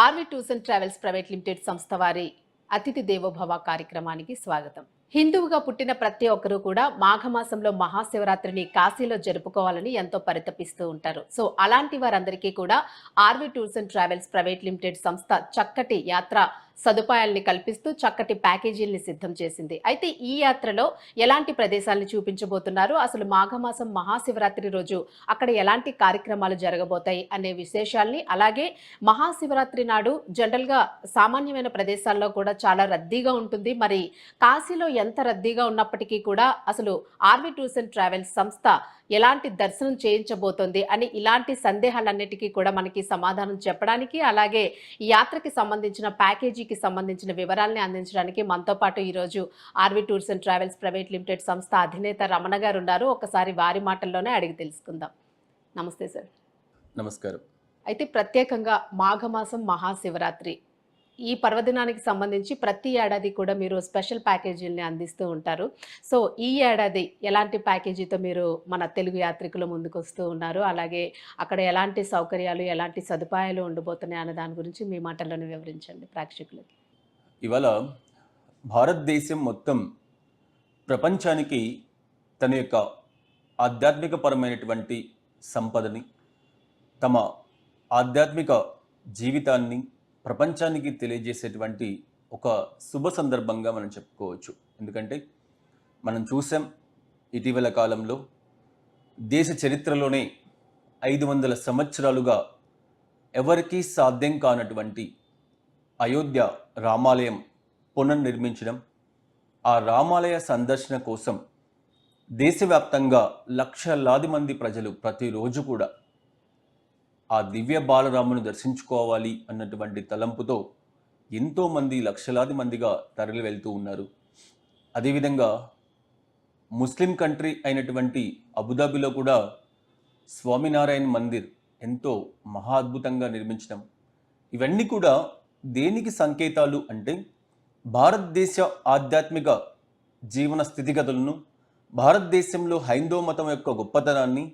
RV tours and travels private limited సంస్థ వారి అతిథి దేవోభవ కార్యక్రమానికి స్వాగతం. హిందువుగా పుట్టిన ప్రతి ఒక్కరూ కూడా మాఘమాసంలో మహాశివరాత్రిని కాశీలో జరుపుకోవాలని ఎంతో పరితపిస్తూ ఉంటారు. సో అలాంటి వారందరికీ కూడా RV tours and travels private limited సంస్థ చక్కటి యాత్ర సదుపాయాల్ని కల్పిస్తూ చక్కటి ప్యాకేజీల్ని సిద్ధం చేసింది. అయితే ఈ యాత్రలో ఎలాంటి ప్రదేశాలను చూపించబోతున్నారు, అసలు మాఘమాసం మహాశివరాత్రి రోజు అక్కడ ఎలాంటి కార్యక్రమాలు జరగబోతాయి అనే విశేషాల్ని, అలాగే మహాశివరాత్రి నాడు జనరల్గా సామాన్యమైన ప్రదేశాల్లో కూడా చాలా రద్దీగా ఉంటుంది. మరి కాశీలో ఎంత రద్దీగా ఉన్నప్పటికీ కూడా అసలు ఆర్వి టూర్స్ అండ్ ట్రావెల్స్ సంస్థ ఎలాంటి దర్శనం చేయించబోతోంది అని ఇలాంటి సందేహాలన్నిటికీ కూడా మనకి సమాధానం చెప్పడానికి, అలాగే ఈ యాత్రకి సంబంధించిన ప్యాకేజీకి సంబంధించిన వివరాలని అందించడానికి మనతో పాటు ఈరోజు RV tours and travels private limited సంస్థ అధినేత రమణ గారు ఉన్నారు. ఒకసారి వారి మాటల్లోనే అడిగి తెలుసుకుందాం. నమస్తే సార్. నమస్కారం. అయితే ప్రత్యేకంగా మాఘమాసం మహాశివరాత్రి ఈ పర్వదినానికి సంబంధించి ప్రతి ఏడాది కూడా మీరు స్పెషల్ ప్యాకేజీల్ని అందిస్తూ ఉంటారు. సో ఈ ఏడాది ఎలాంటి ప్యాకేజీతో మీరు మన తెలుగు యాత్రికులు ముందుకు వస్తూ ఉన్నారు, అలాగే అక్కడ ఎలాంటి సౌకర్యాలు ఎలాంటి సదుపాయాలు ఉండబోతున్నాయి అనే దాని గురించి మీ మాటల్లోనే వివరించండి ప్రేక్షకులకి. ఇవాళ భారతదేశం మొత్తం ప్రపంచానికి తన యొక్క ఆధ్యాత్మికపరమైనటువంటి సంపదని, తమ ఆధ్యాత్మిక జీవితాన్ని ప్రపంచానికి తెలియజేసేటువంటి ఒక శుభ సందర్భంగా మనం చెప్పుకోవచ్చు. ఎందుకంటే మనం చూసాం ఇటీవల కాలంలో దేశ చరిత్రలోనే 500 సంవత్సరాలుగా ఎవరికీ సాధ్యం కానటువంటి అయోధ్య రామాలయం పునర్నిర్మించడం, ఆ రామాలయ సందర్శన కోసం దేశవ్యాప్తంగా లక్షలాది మంది ప్రజలు ప్రతిరోజు కూడా ఆ దివ్య బాలరామును దర్శించుకోవాలి అన్నటువంటి తలంపుతో ఎంతోమంది లక్షలాది మందిగా తరలి వెళ్తూ ఉన్నారు. అదేవిధంగా ముస్లిం కంట్రీ అయినటువంటి అబుదాబిలో కూడా స్వామినారాయణ మందిర్ ఎంతో మహా అద్భుతంగా నిర్మించడం, ఇవన్నీ కూడా దేనికి సంకేతాలు అంటే భారతదేశ ఆధ్యాత్మిక జీవన స్థితిగతులను, భారతదేశంలో హైందవ మతం యొక్క గొప్పతనాన్ని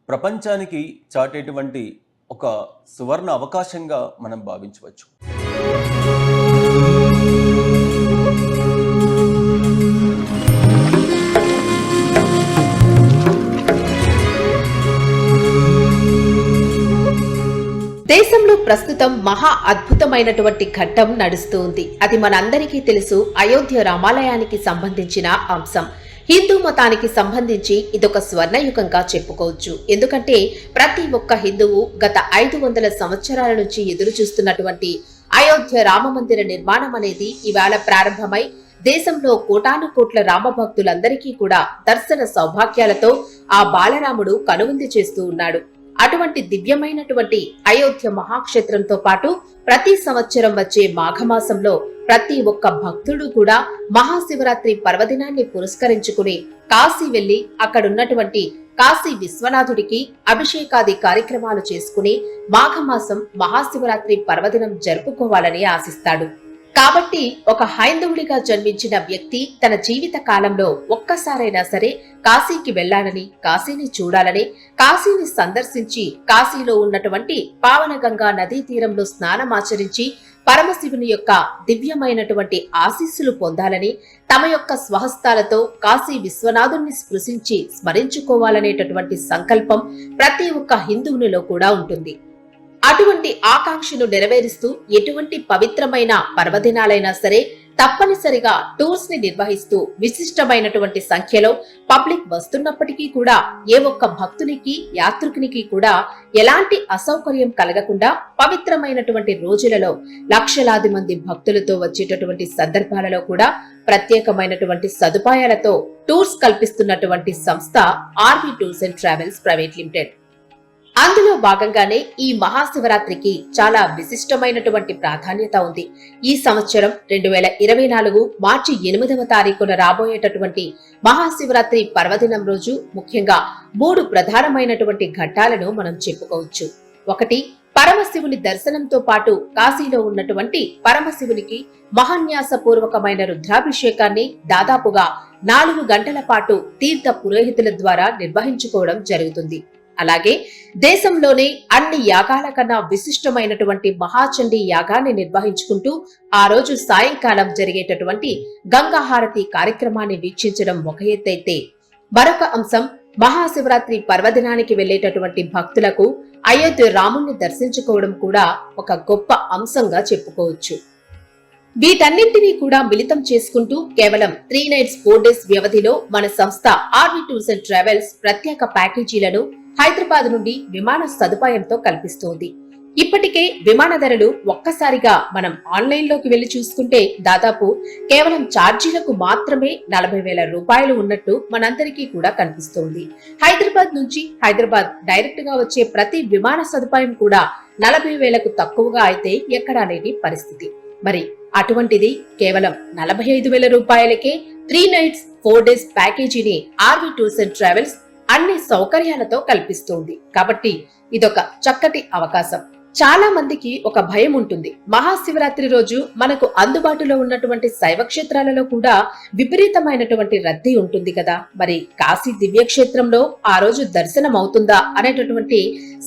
ప్రపంచానికి చాటేటువంటి ఒక సువర్ణ అవకాశంగా మనం భావించవచ్చు. దేశంలో ప్రస్తుతం మహా అద్భుతమైనటువంటి ఘట్టం నడుస్తూ ఉంది. అది మనందరికీ తెలుసు, అయోధ్య రామాలయానికి సంబంధించిన అంశం. హిందూ మతానికి సంబంధించి ఇదొక స్వర్ణయుగంగా చెప్పుకోవచ్చు. ఎందుకంటే ప్రతి ఒక్క హిందువు గత 500 సంవత్సరాల నుంచి ఎదురు చూస్తున్నటువంటి అయోధ్య రామమందిర నిర్మాణం అనేది ఇవాళ ప్రారంభమై దేశంలో కోటాను కోట్ల రామభక్తులందరికీ కూడా దర్శన సౌభాగ్యాలతో ఆ బాలరాముడు కనువిందు చేస్తూ ఉన్నాడు. అటువంటి దివ్యమైనటువంటి అయోధ్య మహాక్షేత్రంతో పాటు ప్రతి సంవత్సరం వచ్చే మాఘమాసంలో ప్రతి ఒక్క భక్తుడు కూడా మహాశివరాత్రి పర్వదినాన్ని పురస్కరించుకుని కాశీ వెళ్లి అక్కడున్నటువంటి కాశీ విశ్వనాథుడికి అభిషేకాది కార్యక్రమాలు చేసుకుని మాఘమాసం మహాశివరాత్రి పర్వదినం జరుపుకోవాలని ఆశిస్తాడు. కాబట్టి ఒక హైందవుడిగా జన్మించిన వ్యక్తి తన జీవిత కాలంలో ఒక్కసారైనా సరే కాశీకి వెళ్లాలని, కాశీని చూడాలని, కాశీని సందర్శించి కాశీలో ఉన్నటువంటి పావనగంగా నదీ తీరంలో స్నానమాచరించి పరమశివుని యొక్క దివ్యమైనటువంటి ఆశీస్సులు పొందాలని, తమ యొక్క స్వహస్తాలతో కాశీ విశ్వనాథుణ్ణి స్పృశించి స్మరించుకోవాలనేటటువంటి సంకల్పం ప్రతి ఒక్క హిందువునిలో కూడా ఉంటుంది. అటువంటి ఆకాంక్షను నెరవేరుస్తూ ఎటువంటి పవిత్రమైన పర్వదినాలైనా సరే తప్పనిసరిగా టూర్స్ ని నిర్వహిస్తూ విశిష్టమైనటువంటి సంఖ్యలో పబ్లిక్ వస్తున్నప్పటికీ కూడా ఏ ఒక్క భక్తునికి, యాత్రికునికి కూడా ఎలాంటి అసౌకర్యం కలగకుండా పవిత్రమైనటువంటి రోజులలో లక్షలాది మంది భక్తులతో వచ్చేటటువంటి సందర్భాలలో కూడా ప్రత్యేకమైనటువంటి సదుపాయాలతో టూర్స్ కల్పిస్తున్నటువంటి సంస్థ RV tours and travels private limited. అందులో భాగంగానే ఈ మహాశివరాత్రికి చాలా విశిష్టమైనటువంటి ప్రాధాన్యత ఉంది. ఈ సంవత్సరం 2024 మార్చి 8వ తారీఖున రాబోయేటటువంటి మహాశివరాత్రి పర్వదినం రోజు ముఖ్యంగా 3 ప్రధానమైనటువంటి ఘట్టాలను మనం చెప్పుకోవచ్చు. ఒకటి, పరమశివుని దర్శనంతో పాటు కాశీలో ఉన్నటువంటి పరమశివునికి మహాన్యాసపూర్వకమైన రుద్రాభిషేకాన్ని దాదాపుగా 4 గంటల పాటు తీర్థ పురోహితుల ద్వారా నిర్వహించుకోవడం జరుగుతుంది. అలాగే దేశంలోనే అన్ని యాగాల కన్నా విశిష్టమైనటువంటి మహాచండీ యాగాన్ని నిర్వహించుకుంటూ ఆ రోజు సాయంకాలం జరిగేటటువంటి గంగాహారతి కార్యక్రమాన్ని వీక్షించడం ఒక ఎత్తైతే, మరొక అంశం మహాశివరాత్రి పర్వదినానికి వెళ్లేటటువంటి భక్తులకు అయోధ్య రాముణ్ణి దర్శించుకోవడం కూడా ఒక గొప్ప అంశంగా చెప్పుకోవచ్చు. వీటన్నింటినీ కూడా మిళితం చేసుకుంటూ కేవలం 3 nights 4 days వ్యవధిలో మన సంస్థ ఆర్వి టూర్స్ అండ్ ట్రావెల్స్ ప్రత్యేక ప్యాకేజీలను హైదరాబాద్ నుండి విమాన సదుపాయంతో కల్పిస్తోంది. ఇప్పటికే విమాన ధరలు ఒక్కసారిగా మనం ఆన్లైన్ లోకి వెళ్లి చూసుకుంటే దాదాపు కేవలం ఛార్జీలకు మాత్రమే 40,000 రూపాయలు ఉన్నట్టు మనందరికీ కూడా కనిపిస్తోంది. హైదరాబాద్ నుంచి హైదరాబాద్ డైరెక్ట్ గా వచ్చే ప్రతి విమాన సదుపాయం కూడా 40,000కు తక్కువగా అయితే ఎక్కడా లేని పరిస్థితి. మరి అటువంటిది కేవలం 45,000 రూపాయలకే 3 nights 4 days ప్యాకేజీని ఆర్వి టూర్స్ అండ్ ట్రావెల్స్ అన్ని సౌకర్యాలతో కల్పిస్తోంది. కాబట్టి ఇదొక చక్కటి అవకాశం. చాలా మందికి ఒక భయం ఉంటుంది. మహాశివరాత్రి రోజు మనకు అందుబాటులో ఉన్నటువంటి శైవ క్షేత్రాలలో కూడా విపరీతమైనటువంటి రద్దీ ఉంటుంది కదా, మరి కాశీ దివ్యక్షేత్రంలో ఆ రోజు దర్శనం అవుతుందా అనేటటువంటి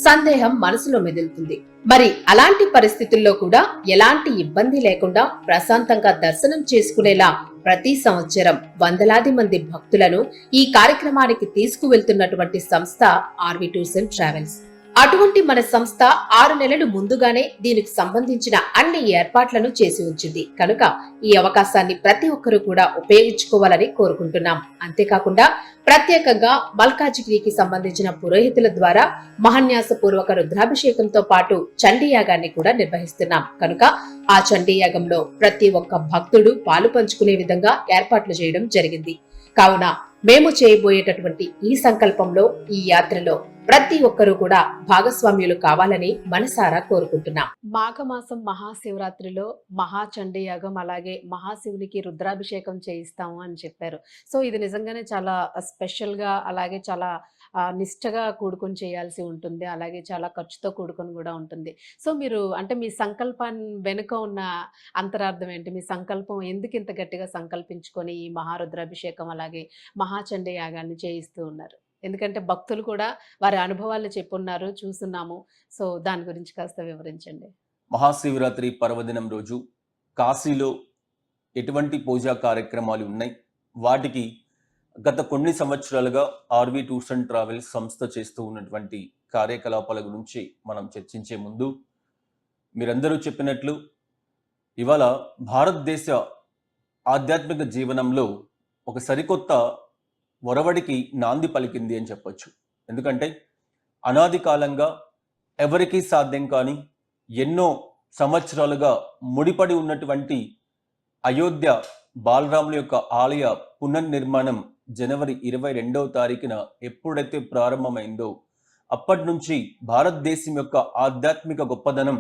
సందేహం మనసులో మెదులుతుంది. మరి అలాంటి పరిస్థితుల్లో కూడా ఎలాంటి ఇబ్బంది లేకుండా ప్రశాంతంగా దర్శనం చేసుకునేలా ప్రతి సంవత్సరం వందలాది మంది భక్తులను ఈ కార్యక్రమానికి తీసుకువెళ్తున్నటువంటి సంస్థ ఆర్వి టూర్స్ అండ్ ట్రావెల్స్. అటువంటి మన సంస్థ 6 నెలలు ముందుగానే దీనికి సంబంధించిన అన్ని ఏర్పాట్లను చేసి ఉంచింది కనుక ఈ అవకాశాన్ని ప్రతి ఒక్కరూ కూడా ఉపయోగించుకోవాలని కోరుకుంటున్నాం. అంతేకాకుండా ప్రత్యేకంగా మల్కాజిగిరికి సంబంధించిన పురోహితుల ద్వారా మహాన్యాసపూర్వక రుద్రాభిషేకంతో పాటు చండీయాగాన్ని కూడా నిర్వహిస్తున్నాం కనుక ఆ చండీయాగంలో ప్రతి ఒక్క భక్తుడు పాలు పంచుకునే విధంగా ఏర్పాట్లు చేయడం జరిగింది. కావున మేము చేయబోయేటటువంటి ఈ సంకల్పంలో, ఈ యాత్రలో ప్రతి ఒక్కరూ కూడా భాగస్వామ్యులు కావాలని మనసారా కోరుకుంటున్నాం. మాఘమాసం మహాశివరాత్రిలో మహాచండీయాగం అలాగే మహాశివునికి రుద్రాభిషేకం చేయిస్తాము అని చెప్పారు. సో ఇది నిజంగానే చాలా స్పెషల్ గా అలాగే చాలా నిష్టగా కూడుకొని చేయాల్సి ఉంటుంది. అలాగే చాలా ఖర్చుతో కూడుకొని కూడా ఉంటుంది. సో మీరు అంటే మీ సంకల్పాన్ని వెనుక ఉన్న అంతరార్థం ఏంటి? మీ సంకల్పం ఎందుకు ఇంత గట్టిగా సంకల్పించుకొని ఈ మహారుద్రాభిషేకం అలాగే మహాచండీ యాగాన్ని చేయిస్తూ ఉన్నారు? ఎందుకంటే భక్తులు కూడా వారి అనుభవాలు చెప్పున్నారు, చూస్తున్నాము. సో దాని గురించి కాస్త వివరించండి. మహాశివరాత్రి పర్వదినం రోజు కాశీలో ఎటువంటి పూజా కార్యక్రమాలు ఉన్నాయి, వాటికి గత కొన్ని సంవత్సరాలుగా ఆర్వి టూర్స్ అండ్ ట్రావెల్స్ సంస్థ చేస్తూ ఉన్నటువంటి కార్యకలాపాల గురించి మనం చర్చించే ముందు, మీరందరూ చెప్పినట్లు ఇవాళ భారతదేశ ఆధ్యాత్మిక జీవనంలో ఒక సరికొత్త ఒరవడికి నాంది పలికింది అని చెప్పొచ్చు. ఎందుకంటే అనాది కాలంగా ఎవరికీ సాధ్యం కాని ఎన్నో సంవత్సరాలుగా ముడిపడి ఉన్నటువంటి అయోధ్య బాలరాముల యొక్క ఆలయ పునర్నిర్మాణం జనవరి 22వ తారీఖున ఎప్పుడైతే ప్రారంభమైందో అప్పటి నుంచి భారతదేశం యొక్క ఆధ్యాత్మిక గొప్పదనం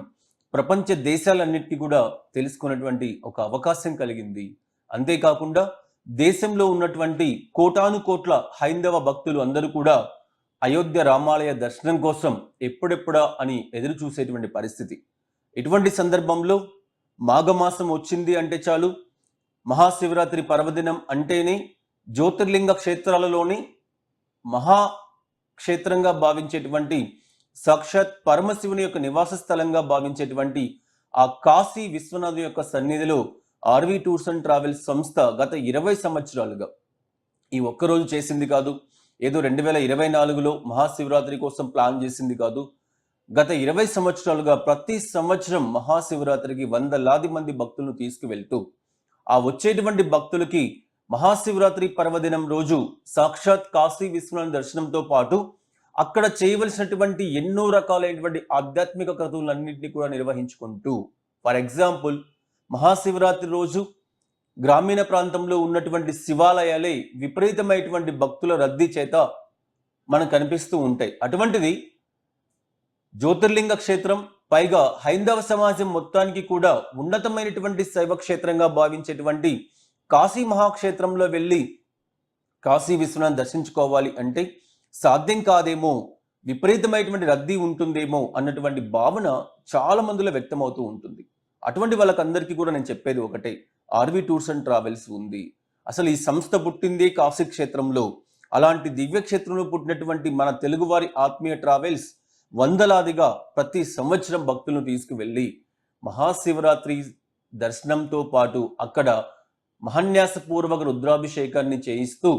ప్రపంచ దేశాలన్నిటికీ కూడా తెలుసుకున్నటువంటి ఒక అవకాశం కలిగింది. అంతేకాకుండా దేశంలో ఉన్నటువంటి కోటాను కోట్ల హైందవ భక్తులు అందరూ కూడా అయోధ్య రామాలయ దర్శనం కోసం ఎప్పుడెప్పుడా అని ఎదురు చూసేటువంటి పరిస్థితి. ఇటువంటి సందర్భంలో మాఘమాసం వచ్చింది అంటే చాలు, మహాశివరాత్రి పర్వదినం అంటేనే జ్యోతిర్లింగ క్షేత్రాలలోని మహాక్షేత్రంగా భావించేటువంటి సాక్షాత్ పరమశివుని యొక్క నివాస స్థలంగా భావించేటువంటి ఆ కాశీ విశ్వనాథుని యొక్క సన్నిధిలో ఆర్వి టూర్స్ అండ్ ట్రావెల్స్ సంస్థ గత 20 సంవత్సరాలుగా ఈ ఒక్కరోజు చేసింది కాదు, ఏదో 2024లో మహాశివరాత్రి కోసం ప్లాన్ చేసింది కాదు. గత 20 సంవత్సరాలుగా ప్రతి సంవత్సరం మహాశివరాత్రికి వందలాది మంది భక్తులను తీసుకువెళ్తూ ఆ వచ్చేటువంటి భక్తులకి మహాశివరాత్రి పర్వదినం రోజు సాక్షాత్ కాశీ విశ్వనాథ దర్శనంతో పాటు అక్కడ చేయవలసినటువంటి ఎన్నో రకాలైనటువంటి ఆధ్యాత్మిక క్రతువులన్నింటినీ కూడా నిర్వహించుకుంటూ, ఫర్ ఎగ్జాంపుల్ మహాశివరాత్రి రోజు గ్రామీణ ప్రాంతంలో ఉన్నటువంటి శివాలయాలే విపరీతమైనటువంటి భక్తుల రద్దీ చేత మనకు కనిపిస్తూ ఉంటాయి. అటువంటిది జ్యోతిర్లింగ క్షేత్రం, పైగా హైందవ సమాజం మొత్తానికి కూడా ఉన్నతమైనటువంటి శైవ క్షేత్రంగా భావించేటువంటి కాశీ మహాక్షేత్రంలో వెళ్ళి కాశీ విశ్వనాథ్ దర్శించుకోవాలి అంటే సాధ్యం కాదేమో, విపరీతమైనటువంటి రద్దీ ఉంటుందేమో అన్నటువంటి భావన చాలా మందిలో వ్యక్తమవుతూ ఉంటుంది. అటువంటి వాళ్ళకందరికీ కూడా నేను చెప్పేది ఒకటే, ఆర్వి టూర్స్ అండ్ ట్రావెల్స్ ఉంది. అసలు ఈ సంస్థ పుట్టిందే కాశీ క్షేత్రంలో. అలాంటి దివ్యక్షేత్రంలో పుట్టినటువంటి మన తెలుగువారి ఆత్మీయ ట్రావెల్స్ వందలాదిగా ప్రతి సంవత్సరం భక్తులను తీసుకువెళ్ళి మహాశివరాత్రి దర్శనంతో పాటు అక్కడ మహాన్యాసపూర్వక రుద్రాభిషేకాన్ని చేయిస్తూ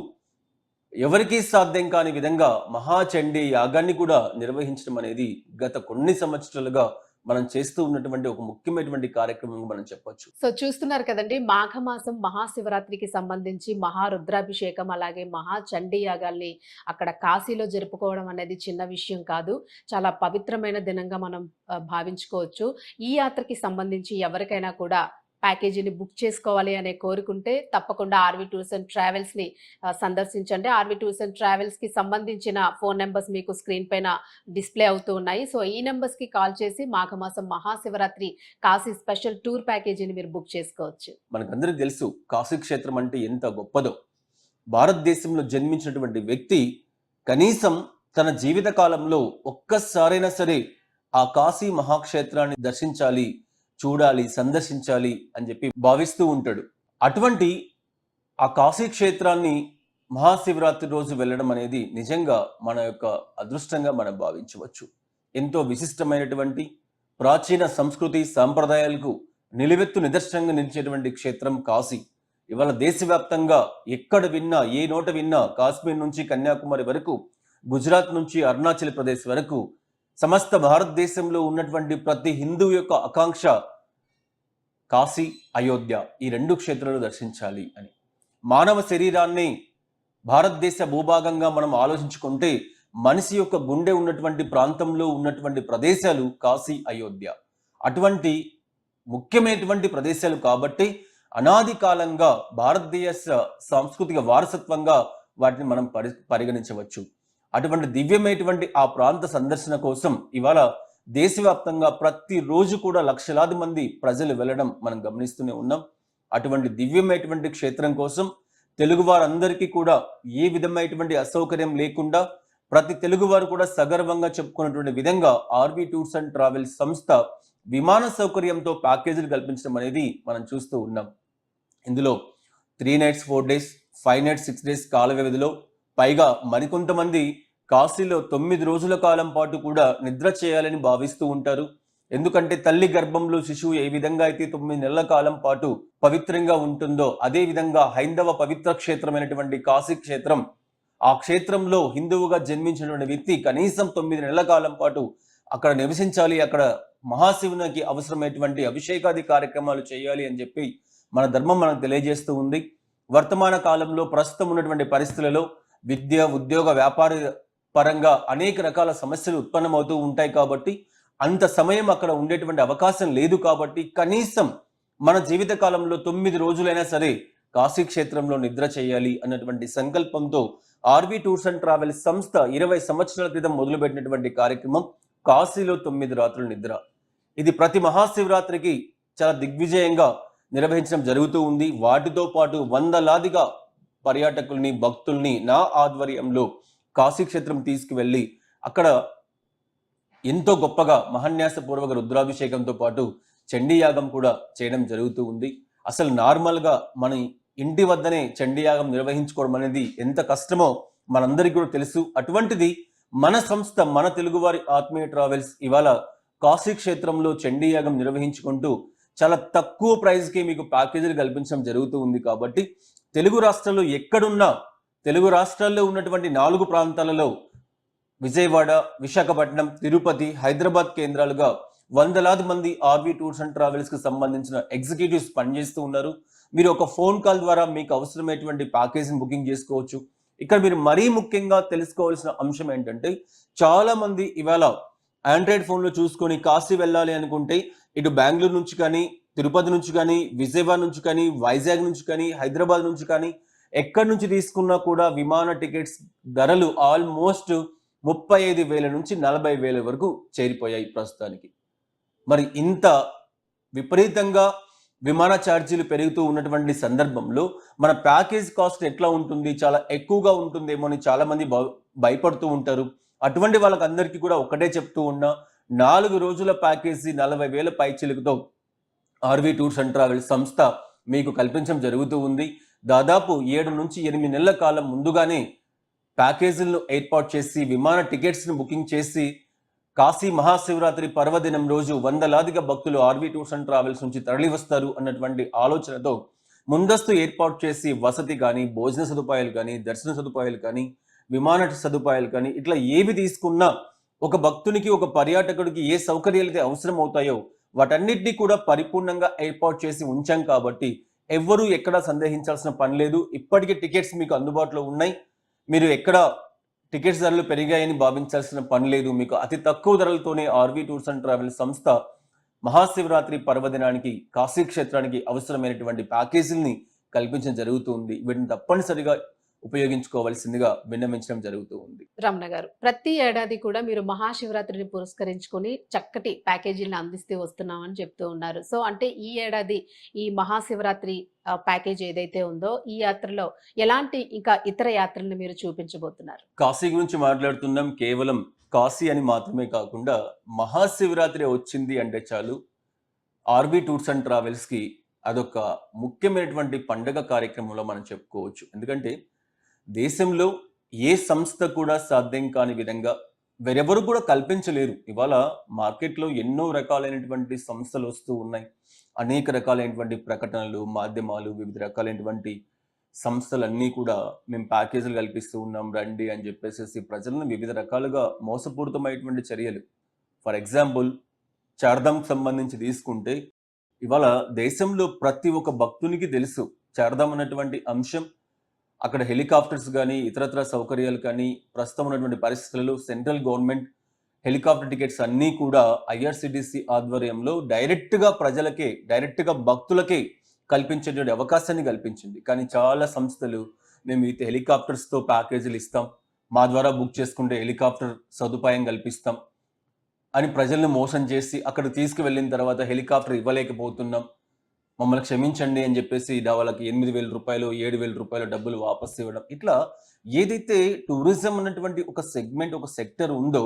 ఎవరికీ సాధ్యం కాని విధంగా మహాచండీ యాగాన్ని కూడా నిర్వహించడం అనేది గత కొన్ని సంవత్సరాలుగా మనం చేస్తూ ఉన్నటువంటి ఒక ముఖ్యమైనటువంటి కార్యక్రమం మనం చెప్పొచ్చు. సో చూస్తున్నారు కదండి, మాఘమాసం మహాశివరాత్రికి సంబంధించి మహారుద్రాభిషేకం అలాగే మహాచండీ యాగాల్ని అక్కడ కాశీలో జరుపుకోవడం అనేది చిన్న విషయం కాదు. చాలా పవిత్రమైన దినంగా మనం భావించుకోవచ్చు. ఈ యాత్రకి సంబంధించి ఎవరికైనా కూడా ప్యాకేజీని బుక్ చేసుకోవాలి అనే కోరుకుంటే తప్పకుండా ఆర్వి టూర్స్ అండ్ ట్రావెల్స్ ని సందర్శించండి. ఆర్వి టూర్స్ అండ్ ట్రావెల్స్ కి సంబంధించిన ఫోన్ నెంబర్స్ మీకు స్క్రీన్ పైన డిస్ప్లే అవుతూ ఉన్నాయి. సో ఈ నెంబర్స్ కి కాల్ చేసి మాఘమాసం మహాశివరాత్రి కాశీ స్పెషల్ టూర్ ప్యాకేజీని మీరు బుక్ చేసుకోవచ్చు. మనకందరికి తెలుసు కాశీ క్షేత్రం అంటే ఎంత గొప్పదో. భారతదేశంలో జన్మించినటువంటి వ్యక్తి కనీసం తన జీవిత కాలంలో ఒక్కసారైనా సరే ఆ కాశీ మహాక్షేత్రాన్ని దర్శించాలి, చూడాలి, సందర్శించాలి అని చెప్పి భావిస్తూ ఉంటాడు. అటువంటి ఆ కాశీ క్షేత్రాన్ని మహాశివరాత్రి రోజు వెళ్ళడం అనేది నిజంగా మన యొక్క అదృష్టంగా మనం భావించవచ్చు. ఎంతో విశిష్టమైనటువంటి ప్రాచీన సంస్కృతి సాంప్రదాయాలకు నిలువెత్తు నిదర్శనంగా నిలిచేటువంటి క్షేత్రం కాశీ. ఇవాళ దేశవ్యాప్తంగా ఎక్కడ విన్నా, ఏ నోట విన్నా, కాశ్మీర్ నుంచి కన్యాకుమారి వరకు, గుజరాత్ నుంచి అరుణాచల్ ప్రదేశ్ వరకు సమస్త భారతదేశంలో ఉన్నటువంటి ప్రతి హిందువు యొక్క ఆకాంక్ష కాశీ, అయోధ్య ఈ రెండు క్షేత్రాలు దర్శించాలి అని. మానవ శరీరాన్ని భారతదేశ భూభాగంగా మనం ఆలోచించుకుంటే మనిషి యొక్క గుండె ఉన్నటువంటి ప్రాంతంలో ఉన్నటువంటి ప్రదేశాలు కాశీ, అయోధ్య. అటువంటి ముఖ్యమైనటువంటి ప్రదేశాలు కాబట్టి అనాది కాలంగా భారతదేశ సాంస్కృతిక వారసత్వంగా వాటిని మనం పరిగణించవచ్చు. అటువంటి దివ్యమైనటువంటి ఆ ప్రాంత సందర్శన కోసం ఇవాళ దేశవ్యాప్తంగా ప్రతిరోజు కూడా లక్షలాది మంది ప్రజలు వెళ్ళడం మనం గమనిస్తూనే ఉన్నాం. అటువంటి దివ్యమైనటువంటి క్షేత్రం కోసం తెలుగు వారందరికీ కూడా ఏ విధమైనటువంటి అసౌకర్యం లేకుండా ప్రతి తెలుగువారు కూడా సగర్వంగా చెప్పుకున్నటువంటి విధంగా ఆర్వి టూర్స్ అండ్ ట్రావెల్స్ సంస్థ విమాన సౌకర్యంతో ప్యాకేజీలు కల్పించడం అనేది మనం చూస్తూ ఉన్నాం. ఇందులో 3 nights 4 days, 5 nights 6 days కాల వ్యవధిలో పైగా మరికొంతమంది కాశీలో 9 రోజుల కాలం పాటు కూడా నిద్ర చేయాలని భావిస్తూ ఉంటారు. ఎందుకంటే తల్లి గర్భంలో శిశువు ఏ విధంగా అయితే 9 నెలల కాలం పాటు పవిత్రంగా ఉంటుందో అదే విధంగా హైందవ పవిత్ర క్షేత్రమైనటువంటి కాశీ క్షేత్రం, ఆ క్షేత్రంలో హిందువుగా జన్మించినటువంటి వ్యక్తి కనీసం 9 నెలల కాలం పాటు అక్కడ నివసించాలి, అక్కడ మహాశివునికి అవసరమైనటువంటి అభిషేకాది కార్యక్రమాలు చేయాలి అని చెప్పి మన ధర్మం మనకు తెలియజేస్తూ ఉంది. వర్తమాన కాలంలో ప్రస్తుతం ఉన్నటువంటి పరిస్థితులలో విద్య, ఉద్యోగ, వ్యాపార పరంగా అనేక రకాల సమస్యలు ఉత్పన్నమవుతూ ఉంటాయి కాబట్టి అంత సమయం అక్కడ ఉండేటువంటి అవకాశం లేదు. కాబట్టి కనీసం మన జీవిత కాలంలో 9 రోజులైనా సరే కాశీ క్షేత్రంలో నిద్ర చేయాలి అన్నటువంటి సంకల్పంతో ఆర్వి టూర్స్ అండ్ ట్రావెల్స్ సంస్థ 20 సంవత్సరాల క్రితం మొదలుపెట్టినటువంటి కార్యక్రమం కాశీలో 9 రాత్రుల నిద్ర. ఇది ప్రతి మహాశివరాత్రికి చాలా దిగ్విజయంగా నిర్వహించడం జరుగుతూ ఉంది. వాటితో పాటు వందలాదిగా పర్యాటకుల్ని, భక్తుల్ని నా ఆధ్వర్యంలో కాశీ క్షేత్రం తీసుకువెళ్ళి అక్కడ ఎంతో గొప్పగా మహాన్యాసపూర్వక రుద్రాభిషేకంతో పాటు చండీయాగం కూడా చేయడం జరుగుతూ ఉంది. అసలు నార్మల్గా మన ఇంటి వద్దనే చండీయాగం నిర్వహించుకోవడం అనేది ఎంత కష్టమో మనందరికీ కూడా తెలుసు. అటువంటిది మన సంస్థ, మన తెలుగువారి ఆత్మీయ ట్రావెల్స్ ఇవాళ కాశీ క్షేత్రంలో చండీయాగం నిర్వహించుకుంటూ చాలా తక్కువ ప్రైస్కి మీకు ప్యాకేజీలు కల్పించడం జరుగుతూ ఉంది. కాబట్టి తెలుగు రాష్ట్రాల్లో ఎక్కడున్నా, తెలుగు రాష్ట్రాల్లో ఉన్నటువంటి 4 ప్రాంతాలలో విజయవాడ, విశాఖపట్నం, తిరుపతి, హైదరాబాద్ కేంద్రాలుగా వందలాది మంది ఆర్వి టూర్స్ అండ్ ట్రావెల్స్ కి సంబంధించిన ఎగ్జిక్యూటివ్స్ పనిచేస్తూ ఉన్నారు. మీరు ఒక ఫోన్ కాల్ ద్వారా మీకు అవసరమైనటువంటి ప్యాకేజీని బుకింగ్ చేసుకోవచ్చు. ఇక్కడ మీరు మరీ ముఖ్యంగా తెలుసుకోవాల్సిన అంశం ఏంటంటే, చాలా మంది ఇవాళ ఆండ్రాయిడ్ ఫోన్లో చూసుకొని కాశీ వెళ్ళాలి అనుకుంటే ఇటు బెంగళూరు నుంచి కానీ, తిరుపతి నుంచి కానీ, విజయవాడ నుంచి కానీ, వైజాగ్ నుంచి కానీ, హైదరాబాద్ నుంచి కానీ ఎక్కడి నుంచి తీసుకున్నా కూడా విమాన టికెట్స్ ధరలు ఆల్మోస్ట్ 35,000 నుంచి 40,000 వరకు చేరిపోయాయి ప్రస్తుతానికి. మరి ఇంత విపరీతంగా విమాన ఛార్జీలు పెరుగుతూ ఉన్నటువంటి సందర్భంలో మన ప్యాకేజ్ కాస్ట్ ఎట్లా ఉంటుంది, చాలా ఎక్కువగా ఉంటుందేమో అని చాలా మంది భయపడుతూ ఉంటారు. అటువంటి వాళ్ళకందరికీ కూడా ఒకటే చెప్తూ ఉన్నా, 4 రోజుల ప్యాకేజీ 40,000 పైచిలుకుతో ఆర్వి టూర్స్ అండ్ ట్రావెల్స్ సంస్థ మీకు కల్పించడం జరుగుతూ ఉంది. దాదాపు 7 నుంచి 8 నెలల కాలం ముందుగానే ప్యాకేజీలను ఏర్పాటు చేసి విమాన టికెట్స్ను బుకింగ్ చేసి కాశీ మహాశివరాత్రి పర్వదినం రోజు వందలాదిగా భక్తులు ఆర్వీ టూర్స్ అండ్ ట్రావెల్స్ నుంచి తరలి వస్తారు అన్నటువంటి ఆలోచనతో ముందస్తు ఏర్పాటు చేసి వసతి కానీ, భోజన సదుపాయాలు కానీ, దర్శన సదుపాయాలు కానీ, విమాన సదుపాయాలు కానీ ఇట్లా ఏవి తీసుకున్నా ఒక భక్తునికి, ఒక పర్యాటకుడికి ఏ సౌకర్యాలు అయితే అవసరం అవుతాయో వాటన్నిటినీ కూడా పరిపూర్ణంగా ఏర్పాటు చేసి ఉంచాం కాబట్టి ఎవ్వరూ ఎక్కడ సందేహించాల్సిన పని లేదు. ఇప్పటికే టికెట్స్ మీకు అందుబాటులో ఉన్నాయి. మీరు ఎక్కడ టికెట్స్ ధరలు పెరిగాయని భావించాల్సిన పని లేదు. మీకు అతి తక్కువ ధరలతోనే ఆర్వీ టూర్స్ అండ్ ట్రావెల్స్ సంస్థ మహాశివరాత్రి పర్వదినానికి కాశీ క్షేత్రానికి అవసరమైనటువంటి ప్యాకేజీల్ని కల్పించడం జరుగుతుంది. వీటిని తప్పనిసరిగా ఉపయోగించుకోవాల్సిందిగా విన్నవించడం జరుగుతూ ఉంది. రమణ గారు, ప్రతి ఏడాది కూడా మీరు మహాశివరాత్రిని పురస్కరించుకొని చక్కటి ప్యాకేజీలను అందిస్తూ వస్తున్నామని చెప్తూ ఉన్నారు. సో అంటే ఈ ఏడాది ఈ మహాశివరాత్రి ప్యాకేజ్ ఏదైతే ఉందో ఈ యాత్రలో ఎలాంటి ఇంకా ఇతర యాత్రలను మీరు చూపించబోతున్నారు? కాశీ గురించి మాట్లాడుతున్నాం. కేవలం కాశీ అని మాత్రమే కాకుండా మహాశివరాత్రి వచ్చింది అంటే చాలు ఆర్వీ టూర్స్ అండ్ ట్రావెల్స్ కి అదొక ముఖ్యమైనటువంటి పండగ కార్యక్రమంలో మనం చెప్పుకోవచ్చు. ఎందుకంటే దేశంలో ఏ సంస్థ కూడా సాధ్యం కాని విధంగా వేరెవరు కూడా కల్పించలేరు. ఇవాళ మార్కెట్లో ఎన్నో రకాలైనటువంటి సంస్థలు వస్తూ ఉన్నాయి. అనేక రకాలైనటువంటి ప్రకటనలు, మాధ్యమాలు, వివిధ రకాలైనటువంటి సంస్థలన్నీ కూడా మేము ప్యాకేజీలు కల్పిస్తూ ఉన్నాం రండి అని చెప్పేసి ప్రజలను వివిధ రకాలుగా మోసపూరితమైనటువంటి చర్యలు. ఫర్ ఎగ్జాంపుల్ చార్ధామ్కి సంబంధించి తీసుకుంటే ఇవాళ దేశంలో ప్రతి ఒక్క భక్తునికి తెలుసు చార్ధామ్ అన్నటువంటి అంశం. అక్కడ హెలికాప్టర్స్ కానీ, ఇతరత్ర సౌకర్యాలు కానీ ప్రస్తుతం ఉన్నటువంటి పరిస్థితులలో సెంట్రల్ గవర్నమెంట్ హెలికాప్టర్ టికెట్స్ అన్నీ కూడా ఐఆర్సిటిసి ఆధ్వర్యంలో డైరెక్ట్గా ప్రజలకే, డైరెక్ట్గా భక్తులకే కల్పించేటువంటి అవకాశాన్ని కల్పించింది. కానీ చాలా సంస్థలు మేము ఈ హెలికాప్టర్స్తో ప్యాకేజీలు ఇస్తాం, మా ద్వారా బుక్ చేసుకుంటే హెలికాప్టర్ సదుపాయం కల్పిస్తాం అని ప్రజలను మోసం చేసి అక్కడ తీసుకువెళ్ళిన తర్వాత హెలికాప్టర్ ఇవ్వలేకపోతున్నాం, మమ్మల్ని క్షమించండి అని చెప్పేసి వాళ్ళకి 8,000 రూపాయలు, 7,000 రూపాయలు డబ్బులు వాపస్ ఇవ్వడం. ఇట్లా ఏదైతే టూరిజం అన్నటువంటి ఒక సెగ్మెంట్, ఒక సెక్టర్ ఉందో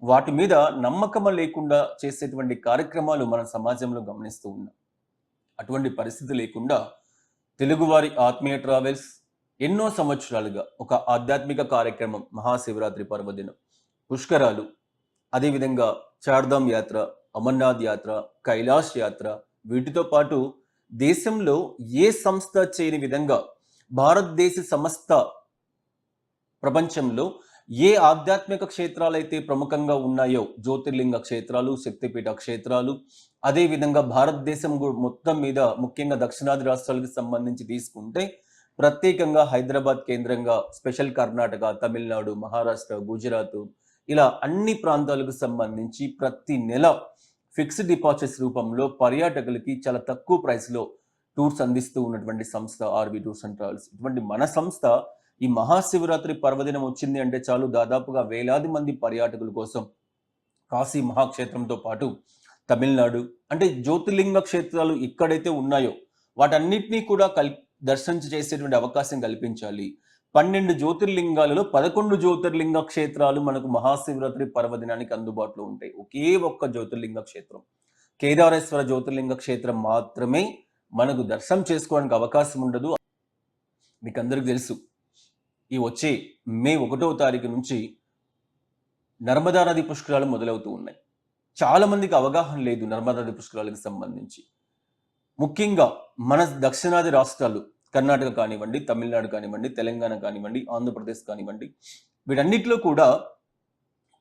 వాటి మీద నమ్మకం లేకుండా చేసేటువంటి కార్యక్రమాలు మన సమాజంలో గమనిస్తూ ఉన్నాం. అటువంటి పరిస్థితి లేకుండా తెలుగువారి ఆత్మీయ ట్రావెల్స్ ఎన్నో సంవత్సరాలుగా ఒక ఆధ్యాత్మిక కార్యక్రమం మహాశివరాత్రి పర్వదినం, పుష్కరాలు, అదేవిధంగా చార్ధామ్ యాత్ర, అమర్నాథ్ యాత్ర, కైలాష్ యాత్ర, వీటితో పాటు దేశంలో ఏ సంస్థ చేయని విధంగా భారతదేశ సమస్త ప్రపంచంలో ఏ ఆధ్యాత్మిక క్షేత్రాలైతే ప్రముఖంగా ఉన్నాయో జ్యోతిర్లింగ క్షేత్రాలు, శక్తిపీఠ క్షేత్రాలు, అదేవిధంగా భారతదేశం మొత్తం మీద ముఖ్యంగా దక్షిణాది రాష్ట్రాలకు సంబంధించి తీసుకుంటే ప్రత్యేకంగా హైదరాబాద్ కేంద్రంగా స్పెషల్ కర్ణాటక, తమిళనాడు, మహారాష్ట్ర, గుజరాత్ ఇలా అన్ని ప్రాంతాలకు సంబంధించి ప్రతి నెల ఫిక్స్డ్ డిపాజిట్స్ రూపంలో పర్యాటకులకి చాలా తక్కువ ప్రైస్లో టూర్స్ అందిస్తూ ఉన్నటువంటి సంస్థ ఆర్వీ టూర్స్ అండ్ ట్రావెల్స్. ఇటువంటి మన సంస్థ ఈ మహాశివరాత్రి పర్వదినం వచ్చింది అంటే చాలు దాదాపుగా వేలాది మంది పర్యాటకుల కోసం కాశీ మహాక్షేత్రంతో పాటు తమిళనాడు అంటే జ్యోతిర్లింగ క్షేత్రాలు ఎక్కడైతే ఉన్నాయో వాటన్నిటినీ కూడా దర్శనం చేసేటువంటి అవకాశం కల్పించాలి. 12 జ్యోతిర్లింగాలలో 11 జ్యోతిర్లింగ క్షేత్రాలు మనకు మహాశివరాత్రి పర్వదినానికి అందుబాటులో ఉంటాయి. ఒకే ఒక్క జ్యోతిర్లింగ క్షేత్రం, కేదారేశ్వర జ్యోతిర్లింగ క్షేత్రం మాత్రమే మనకు దర్శనం చేసుకోవడానికి అవకాశం ఉండదు. మీకు అందరికి తెలుసు, ఈ వచ్చే మే 1వ తారీఖు నుంచి నర్మదా నది పుష్కరాలు మొదలవుతూ ఉన్నాయి. చాలా మందికి అవగాహన లేదు నర్మదా నది పుష్కరాలకు సంబంధించి. ముఖ్యంగా మన దక్షిణాది రాష్ట్రాలు కర్ణాటక కానివ్వండి, తమిళనాడు కానివ్వండి, తెలంగాణ కానివ్వండి, ఆంధ్రప్రదేశ్ కానివ్వండి, వీటన్నిటిలో కూడా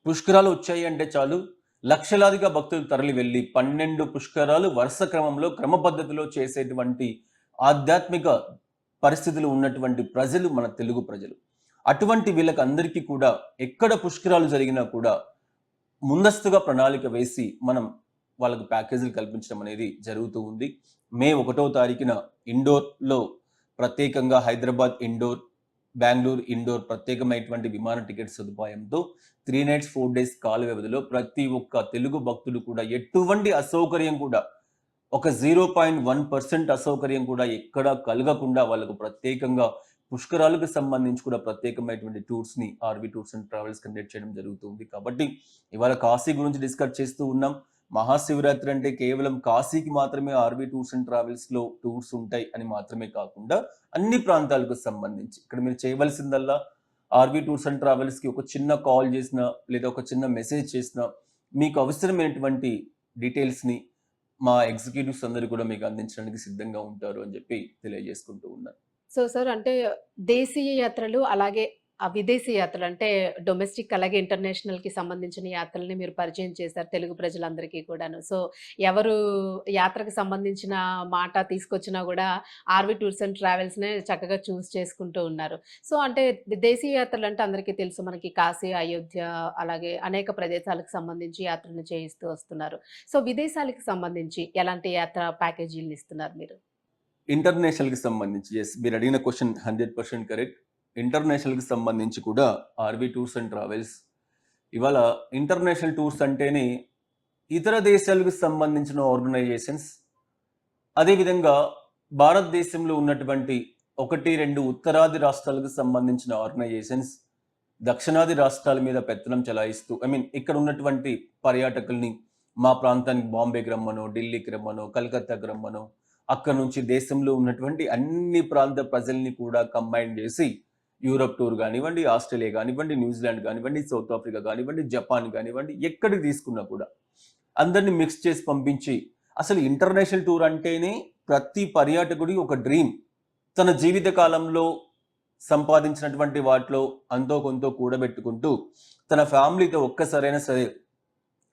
పుష్కరాలు వచ్చాయి అంటే చాలు లక్షలాదిగా భక్తులు తరలి వెళ్ళి 12 పుష్కరాలు వరుస క్రమంలో క్రమ పద్ధతిలో చేసేటువంటి ఆధ్యాత్మిక పరిస్థితులు ఉన్నటువంటి ప్రజలు మన తెలుగు ప్రజలు. అటువంటి వీళ్ళకి అందరికీ కూడా ఎక్కడ పుష్కరాలు జరిగినా కూడా ముందస్తుగా ప్రణాళిక వేసి మనం వాళ్ళకి ప్యాకేజీలు కల్పించడం అనేది జరుగుతూ ఉంది. మే 1వ తారీఖున ఇండోర్లో ప్రత్యేకంగా హైదరాబాద్ ఇండోర్, బెంగళూరు ఇండోర్ ప్రత్యేకమైనటువంటి విమాన టికెట్ సదుపాయంతో 3 nights 4 days కాల వ్యవధిలో ప్రతి ఒక్క తెలుగు భక్తుడు కూడా ఎటువంటి అసౌకర్యం కూడా, ఒక 0.1% అసౌకర్యం కూడా ఎక్కడా కలగకుండా వాళ్ళకు ప్రత్యేకంగా పుష్కరాలకు సంబంధించి కూడా ప్రత్యేకమైనటువంటి టూర్స్ ని RV tours and travels conduct చేయడం జరుగుతుంది. కాబట్టి ఇవాళ కాశీ గురించి డిస్కస్ చేస్తూ ఉన్నాం. మహాశివరాత్రి అంటే కేవలం కాశీకి మాత్రమే ఆర్వీ టూర్స్ అండ్ ట్రావెల్స్ లో టూర్స్ ఉంటాయి అని మాత్రమే కాకుండా అన్ని ప్రాంతాలకు సంబంధించి ఇక్కడ మీరు చేయవలసిందల్లా ఆర్వి టూర్స్ అండ్ ట్రావెల్స్కి ఒక చిన్న కాల్ చేసినా లేదా ఒక చిన్న మెసేజ్ చేసినా మీకు అవసరమైనటువంటి డీటెయిల్స్ని మా ఎగ్జిక్యూటివ్స్ అందరూ కూడా మీకు అందించడానికి సిద్ధంగా ఉంటారు అని చెప్పి తెలియజేసుకుంటూ ఉన్నాను. సో సార్ అంటే దేశీయ యాత్రలు అలాగే విదేశీ యాత్రలు అంటే డొమెస్టిక్ అలాగే ఇంటర్నేషనల్‌కి సంబంధించిన యాత్రల్ని మీరు పరిచయం చేశారు తెలుగు ప్రజలందరికీ కూడాను. సో ఎవరు యాత్రకు సంబంధించిన మాట తీసుకొచ్చినా గూడా ఆర్‌వి టూర్స్ అండ్ ట్రావెల్స్‌నే చక్కగా చూజ్ చేసుకుంటూ ఉన్నారు. సో అంటే దేశీయ యాత్రలు అంటే అందరికీ తెలుసు మనకి కాశీ, అయోధ్య అలాగే అనేక ప్రదేశాలకు సంబంధించి యాత్రలు చేయిస్తూ వస్తున్నారు. సో విదేశాలకు సంబంధించి ఎలాంటి యాత్ర ప్యాకేజీలను ఇస్తున్నారు మీరు? ఇంటర్నేషనల్కి సంబంధించి మీరు అడిగిన క్వశ్చన్ 100% కరెక్ట్. ఇంటర్నేషనల్కి సంబంధించి కూడా ఆర్వి టూర్స్ అండ్ ట్రావెల్స్ ఇవాళ ఇంటర్నేషనల్ టూర్స్ అంటేనే ఇతర దేశాలకు సంబంధించిన ఆర్గనైజేషన్స్, అదేవిధంగా భారతదేశంలో ఉన్నటువంటి 1-2 ఉత్తరాది రాష్ట్రాలకు సంబంధించిన ఆర్గనైజేషన్స్ దక్షిణాది రాష్ట్రాల మీద పెత్తనం చెలాయిస్తూ ఇక్కడ ఉన్నటువంటి పర్యాటకుల్ని మా ప్రాంతానికి బాంబేకి రమ్మనో, ఢిల్లీకి రమ్మనో, కలకత్తాకి రమ్మనో, అక్కడ నుంచి దేశంలో ఉన్నటువంటి అన్ని ప్రాంత ప్రజల్ని కూడా కంబైన్ చేసి యూరప్ టూర్ కానివ్వండి, ఆస్ట్రేలియా కానివ్వండి, న్యూజిలాండ్ కానివ్వండి, సౌత్ ఆఫ్రికా కానివ్వండి, జపాన్ కానివ్వండి, ఎక్కడికి తీసుకున్నా కూడా అందరినీ మిక్స్ చేసి పంపించి అసలు ఇంటర్నేషనల్ టూర్ అంటేనే ప్రతి పర్యాటకుడి ఒక డ్రీమ్. తన జీవిత కాలంలో సంపాదించినటువంటి వాటిలో అంతో కొంత కూడబెట్టుకుంటూ తన ఫ్యామిలీతో ఒక్కసారైనా సరే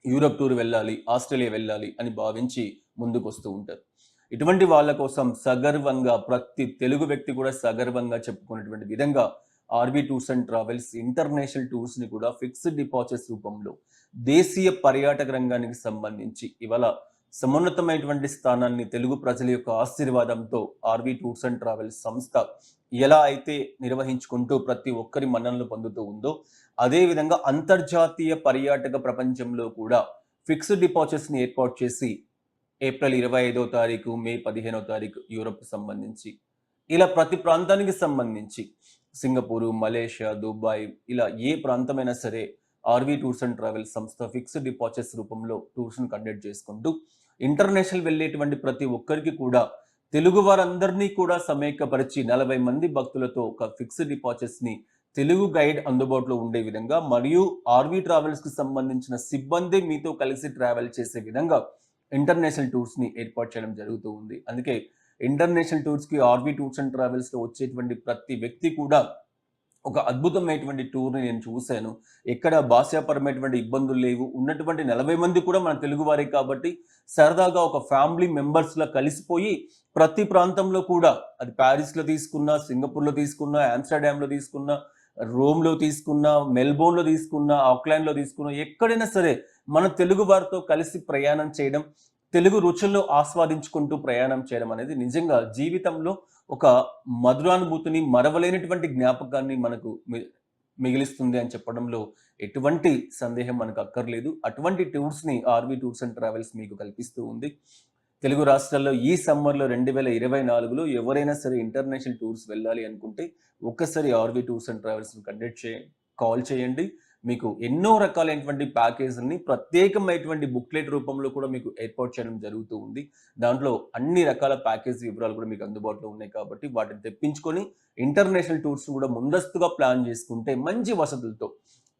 యూరప్ టూర్ వెళ్ళాలి, ఆస్ట్రేలియా వెళ్ళాలి అని భావించి ముందుకు వస్తూ ఉంటారు. ఇటువంటి వాళ్ళ కోసం సగర్వంగా ప్రతి తెలుగు వ్యక్తి కూడా సగర్వంగా చెప్పుకునేటువంటి విధంగా RV tours and travels international టూర్స్ని కూడా ఫిక్స్డ్ డిపాజిట్స్ రూపంలో దేశీయ పర్యాటక రంగానికి సంబంధించి ఇవాళ సమున్నతమైనటువంటి స్థానాన్ని తెలుగు ప్రజల యొక్క ఆశీర్వాదంతో ఆర్వి టూర్స్ అండ్ ట్రావెల్స్ సంస్థ ఎలా అయితే నిర్వహించుకుంటూ ప్రతి ఒక్కరి మన్ననలు పొందుతూ ఉందో అదేవిధంగా అంతర్జాతీయ పర్యాటక ప్రపంచంలో కూడా ఫిక్స్డ్ డిపాజిట్స్ని ఏర్పాటు చేసి ఏప్రిల్ 25వ తారీఖు, మే 15వ తారీఖు యూరప్ సంబంధించి ఇలా ప్రతి ప్రాంతానికి సంబంధించి సింగపూరు, మలేషియా, దుబాయ్ ఇలా ఏ ప్రాంతమైనా సరే ఆర్వి టూర్స్ అండ్ ట్రావెల్స్ సంస్థ ఫిక్స్డ్ డిపాజిట్స్ రూపంలో టూర్స్ను కండక్ట్ చేసుకుంటూ ఇంటర్నేషనల్ వెళ్ళేటువంటి ప్రతి ఒక్కరికి కూడా తెలుగు వారందరినీ కూడా సమైక్యపరిచి 40 మంది భక్తులతో ఒక ఫిక్స్డ్ డిపాజిట్స్ని తెలుగు గైడ్ అందుబాటులో ఉండే విధంగా మరియు ఆర్వి ట్రావెల్స్కి సంబంధించిన సిబ్బంది మీతో కలిసి ట్రావెల్ చేసే విధంగా ఇంటర్నేషనల్ టూర్స్ని ఏర్పాటు చేయడం జరుగుతూ ఉంది. అందుకే ఇంటర్నేషనల్ టూర్స్కి ఆర్వి టూర్స్ అండ్ ట్రావెల్స్లో వచ్చేటువంటి ప్రతి వ్యక్తి కూడా ఒక అద్భుతమైనటువంటి టూర్ని నేను చూశాను. ఎక్కడ భాషాపరమైనటువంటి ఇబ్బందులు లేవు. ఉన్నటువంటి 40 మంది కూడా మన తెలుగు వారే కాబట్టి సరదాగా ఒక ఫ్యామిలీ మెంబర్స్లా కలిసిపోయి ప్రతి ప్రాంతంలో కూడా అది ప్యారిస్లో తీసుకున్నా, సింగపూర్లో తీసుకున్నా, ఆమ్స్టర్డామ్లో తీసుకున్నా, రోమ్లో తీసుకున్నా, మెల్బోర్న్లో తీసుకున్నా, ఆక్లాండ్లో తీసుకున్నా, ఎక్కడైనా సరే మన తెలుగు వారితో కలిసి ప్రయాణం చేయడం, తెలుగు రుచుల్లో ఆస్వాదించుకుంటూ ప్రయాణం చేయడం అనేది నిజంగా జీవితంలో ఒక మధురానుభూతిని, మరవలేనటువంటి జ్ఞాపకాన్ని మనకు మిగిలిస్తుంది అని చెప్పడంలో ఎటువంటి సందేహం మనకు అక్కర్లేదు. అటువంటి టూర్స్ని ఆర్వి టూర్స్ అండ్ ట్రావెల్స్ మీకు కల్పిస్తూ ఉంది. తెలుగు రాష్ట్రాల్లో ఈ సమ్మర్లో 2024లో ఎవరైనా సరే ఇంటర్నేషనల్ టూర్స్ వెళ్ళాలి అనుకుంటే ఒక్కసారి RV tours and travels call చేయండి. మీకు ఎన్నో రకాలైనటువంటి ప్యాకేజీని ప్రత్యేకమైనటువంటి బుక్లెట్ రూపంలో కూడా మీకు ఏర్పాటు చేయడం జరుగుతూ ఉంది. దాంట్లో అన్ని రకాల ప్యాకేజ్ వివరాలు కూడా మీకు అందుబాటులో ఉన్నాయి కాబట్టి వాటిని తెప్పించుకొని ఇంటర్నేషనల్ టూర్స్ కూడా ముందస్తుగా ప్లాన్ చేసుకుంటే మంచి వసతులతో,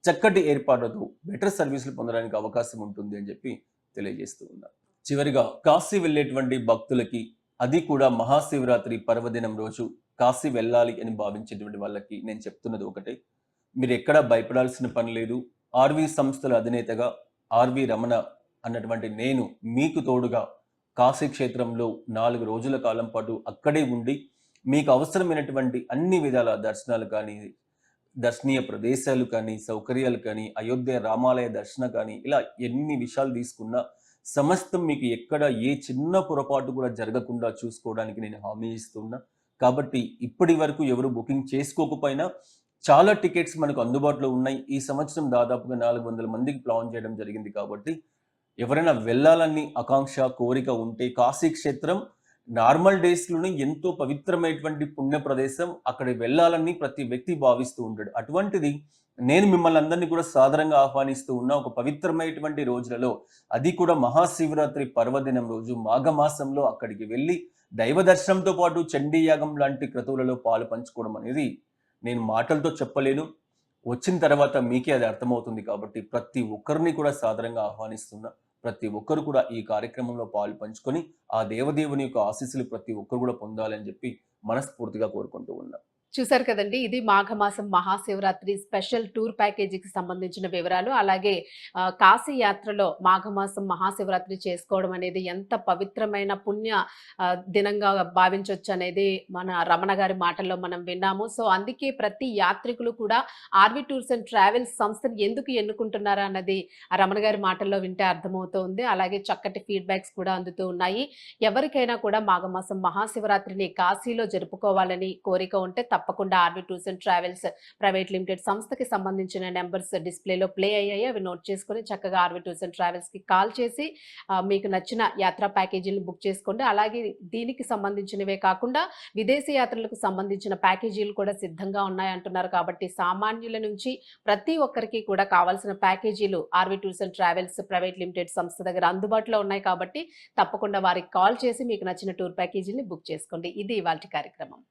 చక్కటి ఏర్పాట్లతో బెటర్ సర్వీసులు పొందడానికి అవకాశం ఉంటుంది అని చెప్పి తెలియజేస్తూ ఉన్నారు. చివరిగా కాశీ వెళ్ళేటువంటి భక్తులకి, అది కూడా మహాశివరాత్రి పర్వదినం రోజు కాశీ వెళ్ళాలి అని భావించేటువంటి వాళ్ళకి నేను చెప్తున్నది ఒకటే, మీరు ఎక్కడా భయపడాల్సిన పని లేదు. ఆర్వి సంస్థల అధినేతగా ఆర్వి రమణ అన్నటువంటి నేను మీకు తోడుగా కాశీ క్షేత్రంలో 4 రోజుల కాలం పాటు అక్కడే ఉండి మీకు అవసరమైనటువంటి అన్ని విధాల దర్శనాలు కానీ, దర్శనీయ ప్రదేశాలు కానీ, సౌకర్యాలు కానీ, అయోధ్య రామాలయ దర్శన కానీ ఇలా ఎన్ని విషయాలు తీసుకున్నా సమస్తం మీకు ఎక్కడ ఏ చిన్న పొరపాటు కూడా జరగకుండా చూసుకోవడానికి నేను హామీ ఇస్తున్నా. కాబట్టి ఇప్పటి వరకు ఎవరు బుకింగ్ చేసుకోకపోయినా చాలా టికెట్స్ మనకు అందుబాటులో ఉన్నాయి. ఈ సంవత్సరం దాదాపుగా 400 మందికి ప్లాన్ చేయడం జరిగింది. కాబట్టి ఎవరైనా వెళ్ళాలని ఆకాంక్ష, కోరిక ఉంటే కాశీ క్షేత్రం నార్మల్ డేస్లోనే ఎంతో పవిత్రమైనటువంటి పుణ్య ప్రదేశం. అక్కడ వెళ్ళాలని ప్రతి వ్యక్తి భావిస్తూ ఉంటాడు. అటువంటిది నేను మిమ్మల్ని అందరినీ కూడా సాదరంగా ఆహ్వానిస్తూ ఉన్న ఒక పవిత్రమైనటువంటి రోజులలో, అది కూడా మహాశివరాత్రి పర్వదినం రోజు మాఘమాసంలో అక్కడికి వెళ్ళి దైవ దర్శనంతో పాటు చండీయాగం లాంటి క్రతువులలో పాలు పంచుకోవడం అనేది నేను మాటలతో చెప్పలేను. వచ్చిన తర్వాత మీకే అది అర్థమవుతుంది కాబట్టి ప్రతి ఒక్కరిని కూడా సాదరంగా ఆహ్వానిస్తున్నా. ప్రతి ఒక్కరు కూడా ఈ కార్యక్రమంలో పాలు పంచుకొని ఆ దేవదేవుని యొక్క ఆశీస్సులు ప్రతి ఒక్కరు కూడా పొందాలని చెప్పి మనస్ఫూర్తిగా కోరుకుంటూ ఉన్నా. చూసారు కదండి. ఇది మాఘమాసం మహాశివరాత్రి స్పెషల్ టూర్ ప్యాకేజీకి సంబంధించిన వివరాలు. అలాగే కాశీ యాత్రలో మాఘమాసం మహాశివరాత్రి చేసుకోవడం అనేది ఎంత పవిత్రమైన పుణ్య దినంగా భావించొచ్చనేది మన రమణ గారి మాటల్లో మనం విన్నాము. సో, అందుకే ప్రతి యాత్రికులు కూడా ఆర్‌వి టూర్స్ అండ్ ట్రావెల్స్ సంస్థని ఎందుకు ఎన్నుకుంటున్నారా అన్నది ఆ రమణ గారి మాటల్లో వింటే అర్థమవుతుంది. అలాగే చక్కటి ఫీడ్‌బ్యాక్స్ కూడా అందుతూ ఉన్నాయి. ఎవరికైనా కూడా మాఘమాసం మహాశివరాత్రిని కాశీలో జరుపుకోవాలని కోరిక ఉంటే తప్పకుండా RV tours and travels private limited సంస్థకి సంబంధించిన నంబర్స్ డిస్‌ప్లేలో ప్లే అయ్యాయి. అవి నోట్ చేసుకొని చక్కగా ఆర్‌వి టూర్స్ అండ్ ట్రావెల్స్‌కి కాల్ చేసి మీకు నచ్చిన యాత్రా ప్యాకేజీలను బుక్ చేసుకోండి. అలాగే దీనికి సంబంధించినవే కాకుండా విదేశీ యాత్రలకు సంబంధించిన ప్యాకేజీలు కూడా సిద్ధంగా ఉన్నాయంటున్నారు. కాబట్టి సామాన్యుల నుంచి ప్రతి ఒక్కరికి కూడా కావాల్సిన ప్యాకేజీలు RV tours and travels private limited సంస్థ దగ్గర అందుబాటులో ఉన్నాయి కాబట్టి తప్పకుండా వారికి కాల్ చేసి మీకు నచ్చిన టూర్ ప్యాకేజీని బుక్ చేసుకోండి. ఇది ఇవాల్టి కార్యక్రమం.